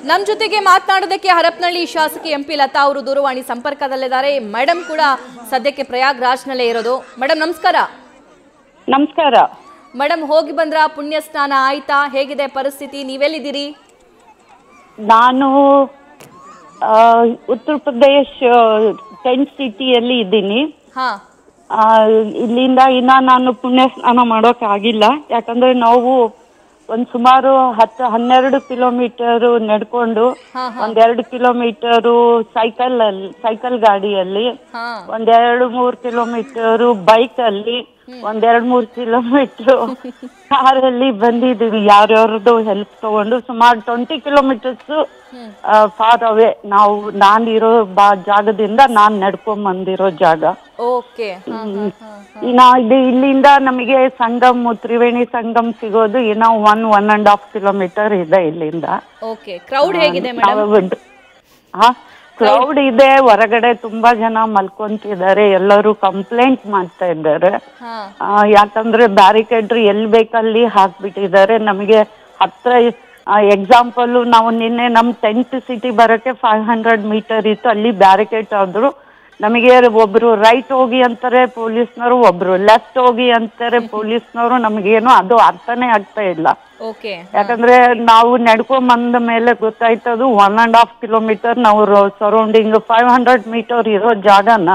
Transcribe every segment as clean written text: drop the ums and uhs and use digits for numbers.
ನಮ್ಮ ಜೊತೆಗೆ ಮಾತನಾಡೋದಕ್ಕೆ ಹರಪನಹಳ್ಳಿ ಶಾಸಕಿ ಎಂಪಿ ಲತಾ ಅವರು ದೂರವಾಣಿ ಸಂಪರ್ಕದಲ್ಲಿದ್ದಾರೆ. ಮೇಡಮ್ ಕೂಡ ಸದ್ಯಕ್ಕೆ ಪ್ರಯಾಗ್ರಾಜ್ನಲ್ಲೇ ಇರೋದು. ಮೇಡಮ್ ನಮಸ್ಕಾರ. ನಮಸ್ಕಾರ ಮೇಡಮ್, ಹೋಗಿ ಬಂದ್ರ? ಪುಣ್ಯ ಸ್ನಾನ ಆಯ್ತಾ? ಹೇಗಿದೆ ಪರಿಸ್ಥಿತಿ? ನೀವೆಲ್ಲಿದ್ದೀರಿ? ನಾನು ಉತ್ತರ ಪ್ರದೇಶ್ ಟೆಂಟ್ ಸಿಟಿಯಲ್ಲಿ ಇದ್ದೀನಿ. ಇಲ್ಲಿಂದ ಇನ್ನ ನಾನು ಪುಣ್ಯ ಸ್ನಾನ ಮಾಡೋಕೆ ಆಗಿಲ್ಲ. ಯಾಕಂದ್ರೆ ನಾವು ಸುಮಾರು 10-12 ಕಿಲೋಮೀಟರ್ ನಡ್ಕೊಂಡು, 1-2 ಕಿಲೋಮೀಟರ್ ಸೈಕಲ್ ಗಾಡಿಯಲ್ಲಿ, 1-3 ಕಿಲೋಮೀಟರ್ ಬೈಕ್ ಅಲ್ಲಿ, 1-3 ಕಿಲೋಮೀಟರ್ ಕಾರಲ್ಲಿ ಬಂದಿದ್ದೀವಿ. ಯಾರ್ಯಾರ್ದು ಹೆಲ್ಪ್ ತಗೊಂಡು ಸುಮಾರು 20 ಕಿಲೋಮೀಟರ್ಸ್ ಫಾರ್ ಅವೇ ನಾನಿರೋ ಜಾಗದಿಂದ ನಾನ್ ನಡ್ಕೊಂಡ್ ಬಂದಿರೋ ಜಾಗ. ಇಲ್ಲಿಂದ ನಮಗೆ ತ್ರಿವೇಣಿ ಸಂಗಮ್ ಸಿಗೋದು ಏನೋ 1.5 ಕಿಲೋಮೀಟರ್ ಇದೆ ಇಲ್ಲಿಂದ. ಕ್ರೌಡ್ ಇದೆ. ಹೊರಗಡೆ ತುಂಬಾ ಜನ ಮಲ್ಕೊಂತಿದ್ದಾರೆ. ಎಲ್ಲರೂ ಕಂಪ್ಲೇಂಟ್ ಮಾಡ್ತಾ ಇದ್ದಾರೆ. ಯಾಕಂದ್ರೆ ಬ್ಯಾರಿಕೇಡ್ ಎಲ್ಲಿ ಬೇಕಲ್ಲಿ ಹಾಕ್ಬಿಟ್ಟಿದ್ದಾರೆ. ನಮಗೆ ಹತ್ರ ಎಕ್ಸಾಂಪಲ್, ನಾವು ನಿನ್ನೆ ನಮ್ ಟೆಂಟ್ ಸಿಟಿ ಬರೋಕೆ 500 ಮೀಟರ್ ಇತ್ತು. ಅಲ್ಲಿ ಬ್ಯಾರಿಕೇಡ್ ಆದ್ರು ನಮಗೆ ಒಬ್ರು ರೈಟ್ ಹೋಗಿ ಅಂತಾರೆ ಪೊಲೀಸ್ನವರು, ಒಬ್ರು ಲೆಫ್ಟ್ ಹೋಗಿ ಅಂತಾರೆ ಪೊಲೀಸ್ನವರು. ನಮಗೇನು ಅದು ಅರ್ಥನೇ ಆಗ್ತಾ ಇಲ್ಲ. ಯಾಕಂದ್ರೆ ನಾವು ನಡ್ಕೊಂಡ್ ಬಂದ ಮೇಲೆ ಗೊತ್ತಾಯ್ತದು 1.5 ಕಿಲೋಮೀಟರ್ ನಾವು ಸರೌಂಡಿಂಗ್ 500 ಮೀಟರ್ ಇರೋ ಜಾಗನ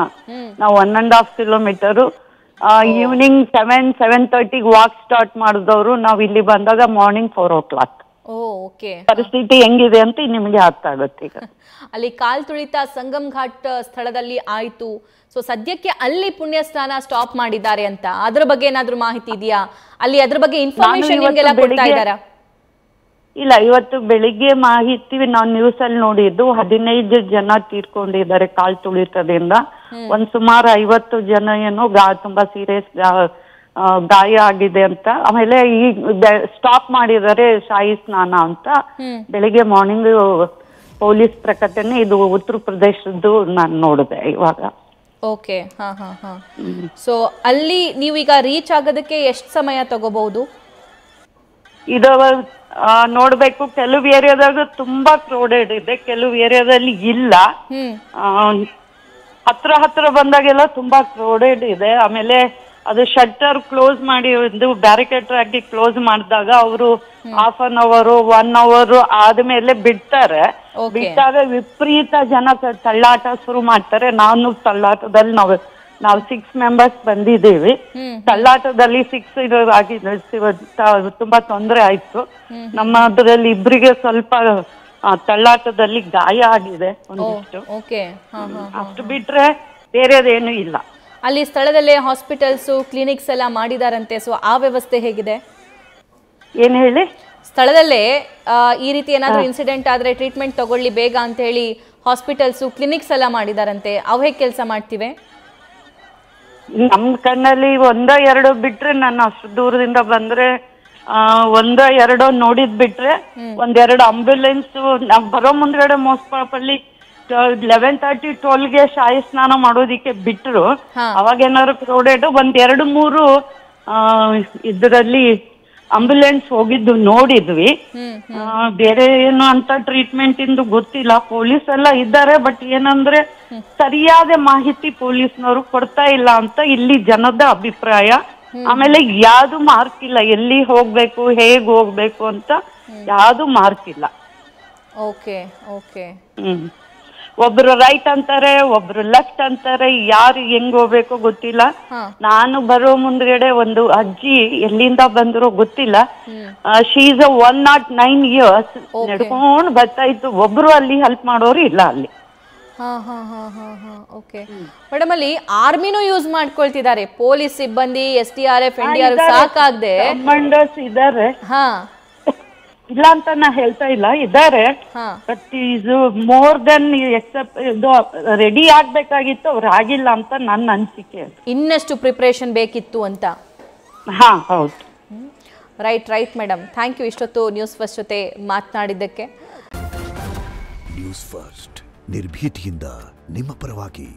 ನಾವು 1.5 ಕಿಲೋಮೀಟರ್ ಈವ್ನಿಂಗ್ 7-7:30 ವಾಕ್ ಸ್ಟಾರ್ಟ್ ಮಾಡಿದವರು ನಾವು ಇಲ್ಲಿ ಬಂದಾಗ ಮಾರ್ನಿಂಗ್ 4 o'clock. ಪರಿಸ್ಥಿತಿ ಹೆಂಗಿದೆ ಅಂತ ನಿಮಗೆ ಅರ್ಥ ಆಗುತ್ತೆ. ಈಗ ಅಲ್ಲಿ ಕಾಲ್ ತುಳಿತ ಸಂಗಮ್ ಘಾಟ್ ಸ್ಥಳದಲ್ಲಿ ಆಯ್ತು. ಸೊ ಸದ್ಯಕ್ಕೆ ಅಲ್ಲಿ ಪುಣ್ಯ ಸ್ನಾನ ಸ್ಟಾಪ್ ಮಾಡಿದ್ದಾರೆ ಅಂತ ಅದ್ರ ಬಗ್ಗೆ ಏನಾದ್ರೂ ಮಾಹಿತಿ ಇದೆಯಾ? ಅಲ್ಲಿ ಅದ್ರ ಬಗ್ಗೆ ಇನ್ಫಾರ್ಮೇಶನ್ ನಿಮ್ಗೆಲ್ಲ ಕೊಡ್ತಾ ಇದ್ದಾರಾ? ಇಲ್ಲ, ಇವತ್ತು ಬೆಳಿಗ್ಗೆ ಮಾಹಿತಿ ನಾನು ನ್ಯೂಸ್ ಅಲ್ಲಿ ನೋಡಿದ್ದು 15 ಜನ ತೀರ್ಕೊಂಡಿದ್ದಾರೆ ಕಾಲ್ ತುಳಿತದಿಂದ. ಸುಮಾರು 50 ಜನ ಏನೋ ತುಂಬಾ ಸೀರಿಯಸ್ ಗಾಯ ಆಗಿದೆ ಅಂತ. ಆಮೇಲೆ ಈಗ ಸ್ಟಾಪ್ ಮಾಡಿದ್ದಾರೆ ಶಾಹಿ ಸ್ನಾನ ಅಂತ. ಬೆಳಿಗ್ಗೆ ಮಾರ್ನಿಂಗ್ ಪೊಲೀಸ್ ಪ್ರಕಟಣೆ, ಇದು ಉತ್ತರ ಪ್ರದೇಶದ್ದು ನಾನು ನೋಡಿದೆ ಇವಾಗ. ಸೊ ಅಲ್ಲಿ ನೀವೀಗ ರೀಚ್ ಆಗೋದಕ್ಕೆ ಎಷ್ಟು ಸಮಯ ತಗೋಬಹುದು? ಇದು ನೋಡ್ಬೇಕು. ಕೆಲವು ಏರಿಯಾದಾಗ ತುಂಬಾ ಕ್ರೌಡೆಡ್ ಇದೆ, ಕೆಲವು ಏರಿಯಾದಲ್ಲಿ ಇಲ್ಲ. ಹತ್ರ ಬಂದಾಗೆಲ್ಲ ತುಂಬಾ ಕ್ರೌಡೆಡ್ ಇದೆ. ಆಮೇಲೆ ಅದು ಶಟ್ಟರ್ ಕ್ಲೋಸ್ ಮಾಡಿ ಒಂದು ಬ್ಯಾರಿಕೇಡ್ ಆಗಿ ಕ್ಲೋಸ್ ಮಾಡಿದಾಗ ಅವರು 1/2 hour 1 hour ಆದ್ಮೇಲೆ ಬಿಡ್ತಾರೆ. ಬಿಟ್ಟಾಗ ವಿಪರೀತ ಜನ ತಳ್ಳಾಟ ಶುರು ಮಾಡ್ತಾರೆ. ನಾನು ತಳ್ಳಾಟದಲ್ಲಿ ನಾವು 6 ಮೆಂಬರ್ಸ್ ಬಂದಿದ್ದೀವಿ. ತಳ್ಳಾಟದಲ್ಲಿ 6 ಆಗಿದೆ. ತುಂಬಾ ತೊಂದರೆ ಆಯ್ತು. ನಮ್ಮದ್ರಲ್ಲಿ ಇಬ್ಬರಿಗೆ ಸ್ವಲ್ಪ ತಳ್ಳಾಟದಲ್ಲಿ ಗಾಯ ಆಗಿದೆ ಒಂದಿಷ್ಟು. ಅಷ್ಟು ಬಿಟ್ರೆ ಬೇರೆದೇನು ಇಲ್ಲ. ಅಲ್ಲಿ ಸ್ಥಳದಲ್ಲೇ ಹಾಸ್ಪಿಟಲ್ಸ್ ಕ್ಲಿನಿಕ್ಸ್ ಎಲ್ಲ ಮಾಡಿದಾರಂತೆ. ಸೊ ಆ ವ್ಯವಸ್ಥೆ ಹೇಗಿದೆ? ಏನ್ ಹೇಳಿ? ಸ್ಥಳದಲ್ಲೇ ಈ ರೀತಿ ಏನಾದ್ರೂ ಇನ್ಸಿಡೆಂಟ್ ಆದ್ರೆ ಟ್ರೀಟ್ಮೆಂಟ್ ತಗೊಳ್ಳಿ ಬೇಗ ಅಂತ ಹೇಳಿ ಹಾಸ್ಪಿಟಲ್ಸ್ ಕ್ಲಿನಿಕ್ಸ್ ಎಲ್ಲ ಮಾಡಿದಾರಂತೆ. ಅವು ಹೇಗೆ ಕೆಲಸ ಮಾಡ್ತಿವೆ? ನಮ್ ಕಣ್ಣಲ್ಲಿ 1-2 ಬಿಟ್ರೆ, ನಾನು ಅಷ್ಟು ದೂರದಿಂದ ಬಂದ್ರೆ 1-2 ನೋಡಿದ್ ಬಿಟ್ರೆ, 1-2 ಆಂಬ್ಯುಲೆನ್ಸ್ ನಾವ್ ಬರೋ ಮುಂದ್ಗಡೆ ಮೋಸ್ಪಾಪಲ್ಲಿ 11:30-12ಗೆ ಶಾಹಿ ಸ್ನಾನ ಮಾಡೋದಿಕ್ಕೆ ಬಿಟ್ರು. ಅವಾಗ ಏನಾದ್ರು ಕ್ರೌಡೆಡ್ 1-2-3 ಇದರಲ್ಲಿ ಆಂಬ್ಯುಲೆನ್ಸ್ ಹೋಗಿದ್ದು ನೋಡಿದ್ವಿ. ಬೇರೆ ಏನು ಅಂತ ಟ್ರೀಟ್ಮೆಂಟ್ ಇಂದು ಗೊತ್ತಿಲ್ಲ. ಪೊಲೀಸ್ ಎಲ್ಲ ಇದ್ದಾರೆ, ಬಟ್ ಏನಂದ್ರೆ ಸರಿಯಾದ ಮಾಹಿತಿ ಪೊಲೀಸ್ನವರು ಕೊಡ್ತಾ ಇಲ್ಲ ಅಂತ ಇಲ್ಲಿ ಜನದ ಅಭಿಪ್ರಾಯ. ಆಮೇಲೆ ಯಾವ್ದು ಮಾರ್ಕ್ ಇಲ್ಲ, ಎಲ್ಲಿ ಹೋಗ್ಬೇಕು ಹೇಗ್ ಹೋಗ್ಬೇಕು ಅಂತ ಯಾವ್ದು ಮಾರ್ಕ್ ಇಲ್ಲ. ಒಬ್ರು ರೈಟ್ ಅಂತಾರೆ, ಒಬ್ರು ಲೆಫ್ಟ್ ಅಂತಾರೆ. ಯಾರು ಹೆಂಗ್ ಹೋಗ್ಬೇಕೋ ಗೊತ್ತಿಲ್ಲ. ನಾನು ಬರೋ ಮುಂದ್ಗಡೆ ಒಂದು ಅಜ್ಜಿ ಎಲ್ಲಿಂದ ಬಂದಿರೋ ಗೊತ್ತಿಲ್ಲ. ಶಿ ಈಸ್ 109 years ನಡ್ಕೊಂಡ್ ಬರ್ತಾ ಇತ್ತು. ಒಬ್ರು ಅಲ್ಲಿ ಹೆಲ್ಪ್ ಮಾಡೋರು ಇಲ್ಲ ಅಲ್ಲಿ. ಮೇಡಮ್, ಅಲ್ಲಿ ಆರ್ಮಿನೂ ಯೂಸ್ ಮಾಡ್ಕೊಳ್ತಿದ್ದಾರೆ. ಪೊಲೀಸ್ ಸಿಬ್ಬಂದಿ, SDRF, NDRF ಸಾಕಾಗದೆ ಕಮಾಂಡರ್ಸ್ ಇದ್ದಾರೆ. ಇಲ್ಲ ಅಂತ ನಾ ಹೇಳ್ತಾ ಇಲ್ಲ, ಇದ್ದಾರೆ. But is more than except ready ಆಗ್ಬೇಕಾಗಿತ್ತು, ಅವ್ರು ಆಗಿಲ್ಲ ಅಂತ ನನ್ನ ಅನಿಸಿಕೆ. ಇನ್ನಷ್ಟು ಪ್ರಿಪರೇಷನ್ ಬೇಕಿತ್ತು ಅಂತ. ಹೌದು. ರೈಟ್ ಮೇಡಮ್, ಥ್ಯಾಂಕ್ ಯು ಇಷ್ಟೊತ್ತು ನ್ಯೂಸ್ ಫಸ್ಟ್ ಜೊತೆ ಮಾತನಾಡಿದ್ದಕ್ಕೆ. ನ್ಯೂಸ್ ಫಸ್ಟ್ ನಿರ್ಭೀತಿಯಿಂದ ನಿಮ್ಮ ಪರವಾಗಿ.